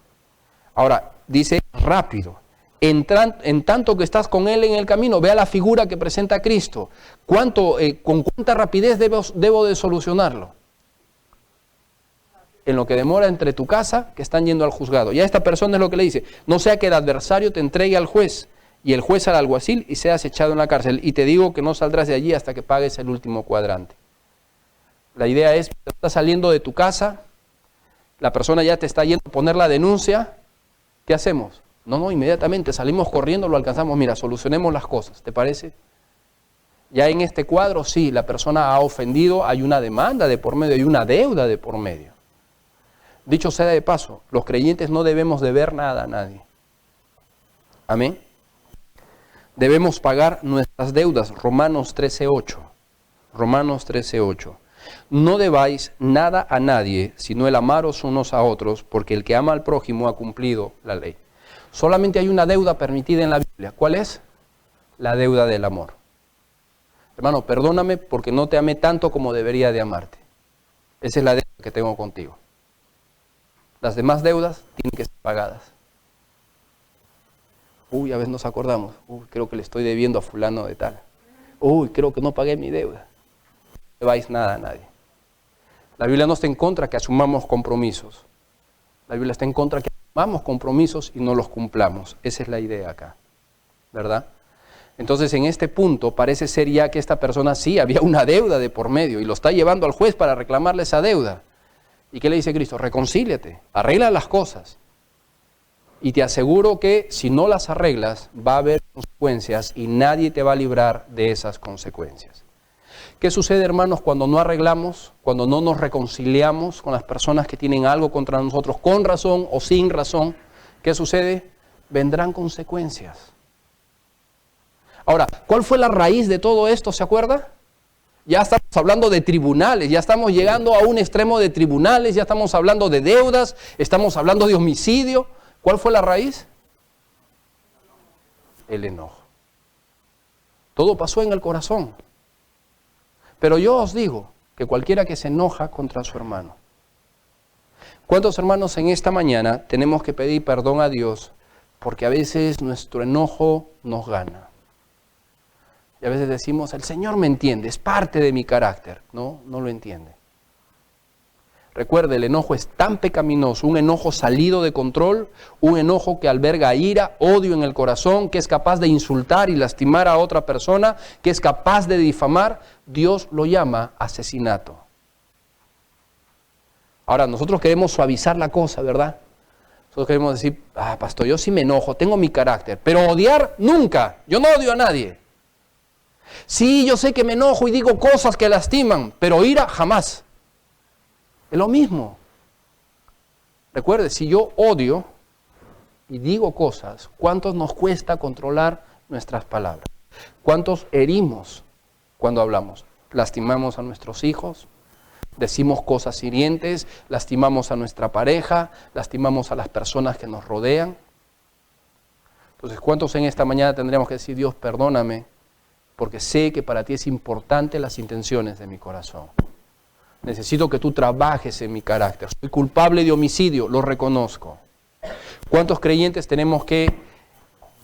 Ahora, dice rápido. En tanto que estás con Él en el camino, vea la figura que presenta Cristo. ¿Con cuánta rapidez debo de solucionarlo? En lo que demora entre tu casa, que están yendo al juzgado. Ya esta persona es lo que le dice, no sea que el adversario te entregue al juez, y el juez al alguacil, y seas echado en la cárcel. Y te digo que no saldrás de allí hasta que pagues el último cuadrante. La idea es, estás saliendo de tu casa, la persona ya te está yendo a poner la denuncia, ¿qué hacemos? No, inmediatamente salimos corriendo, lo alcanzamos, mira, solucionemos las cosas, ¿te parece? Ya en este cuadro, sí, la persona ha ofendido, hay una demanda de por medio, hay una deuda de por medio. Dicho sea de paso, los creyentes no debemos deber nada a nadie. Amén. Debemos pagar nuestras deudas, Romanos 13:8. Romanos 13:8. No debáis nada a nadie, sino el amaros unos a otros, porque el que ama al prójimo ha cumplido la ley. Solamente hay una deuda permitida en la Biblia. ¿Cuál es? La deuda del amor. Hermano, perdóname porque no te amé tanto como debería de amarte. Esa es la deuda que tengo contigo. Las demás deudas tienen que ser pagadas. Uy, a veces nos acordamos. Uy, creo que le estoy debiendo a fulano de tal. Uy, creo que no pagué mi deuda. No debáis nada a nadie. La Biblia no está en contra que asumamos compromisos. La Biblia está en contra que asumamos compromisos y no los cumplamos. Esa es la idea acá, ¿verdad? Entonces, en este punto parece ser ya que esta persona sí había una deuda de por medio y lo está llevando al juez para reclamarle esa deuda. ¿Y qué le dice Cristo? Reconcíliate, arregla las cosas. Y te aseguro que si no las arreglas, va a haber consecuencias y nadie te va a librar de esas consecuencias. ¿Qué sucede, hermanos, cuando no arreglamos, cuando no nos reconciliamos con las personas que tienen algo contra nosotros, con razón o sin razón? ¿Qué sucede? Vendrán consecuencias. Ahora, ¿cuál fue la raíz de todo esto? ¿Se acuerda? Ya estamos hablando de tribunales, ya estamos llegando a un extremo de tribunales, ya estamos hablando de deudas, estamos hablando de homicidio. ¿Cuál fue la raíz? El enojo. Todo pasó en el corazón. Pero yo os digo que cualquiera que se enoja contra su hermano. ¿Cuántos hermanos en esta mañana tenemos que pedir perdón a Dios porque a veces nuestro enojo nos gana? Y a veces decimos, el Señor me entiende, es parte de mi carácter. No, no lo entiende. Recuerde, el enojo es tan pecaminoso, un enojo salido de control, un enojo que alberga ira, odio en el corazón, que es capaz de insultar y lastimar a otra persona, que es capaz de difamar. Dios lo llama asesinato. Ahora, nosotros queremos suavizar la cosa, ¿verdad? Nosotros queremos decir, pastor, yo sí me enojo, tengo mi carácter, pero odiar nunca, yo no odio a nadie. Sí, yo sé que me enojo y digo cosas que lastiman, pero ira jamás. Es lo mismo. Recuerde, si yo odio y digo cosas, ¿cuántos nos cuesta controlar nuestras palabras? ¿Cuántos herimos cuando hablamos? Lastimamos a nuestros hijos, decimos cosas hirientes, lastimamos a nuestra pareja, lastimamos a las personas que nos rodean. Entonces, ¿cuántos en esta mañana tendríamos que decir, Dios, perdóname, porque sé que para ti es importante las intenciones de mi corazón? Necesito que tú trabajes en mi carácter. Soy culpable de homicidio, lo reconozco. ¿Cuántos creyentes tenemos que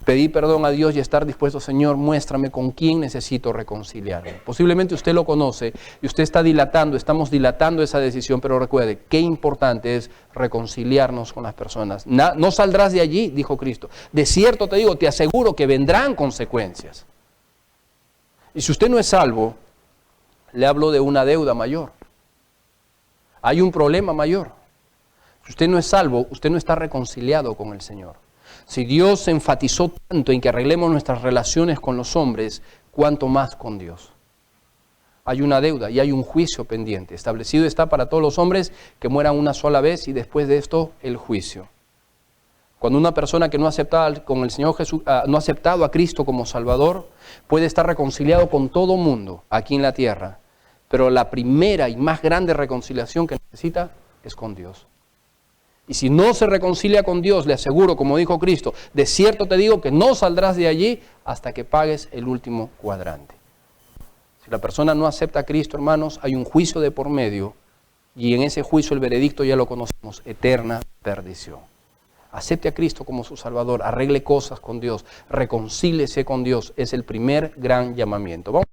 pedir perdón a Dios y estar dispuestos, Señor, muéstrame con quién necesito reconciliarme? Posiblemente usted lo conoce y usted está estamos dilatando esa decisión, pero recuerde, qué importante es reconciliarnos con las personas. No saldrás de allí, dijo Cristo. De cierto te digo, te aseguro que vendrán consecuencias. Y si usted no es salvo, le hablo de una deuda mayor. Hay un problema mayor. Si usted no es salvo, usted no está reconciliado con el Señor. Si Dios se enfatizó tanto en que arreglemos nuestras relaciones con los hombres, ¿cuánto más con Dios? Hay una deuda y hay un juicio pendiente. Establecido está para todos los hombres que mueran una sola vez y después de esto el juicio. Cuando una persona que no ha aceptado con el Señor Jesús, no ha aceptado a Cristo como Salvador, puede estar reconciliado con todo mundo aquí en la tierra. Pero la primera y más grande reconciliación que necesita es con Dios. Y si no se reconcilia con Dios, le aseguro, como dijo Cristo, de cierto te digo que no saldrás de allí hasta que pagues el último cuadrante. Si la persona no acepta a Cristo, hermanos, hay un juicio de por medio y en ese juicio el veredicto ya lo conocemos, eterna perdición. Acepte a Cristo como su Salvador, arregle cosas con Dios, reconcíliese con Dios, es el primer gran llamamiento. Vamos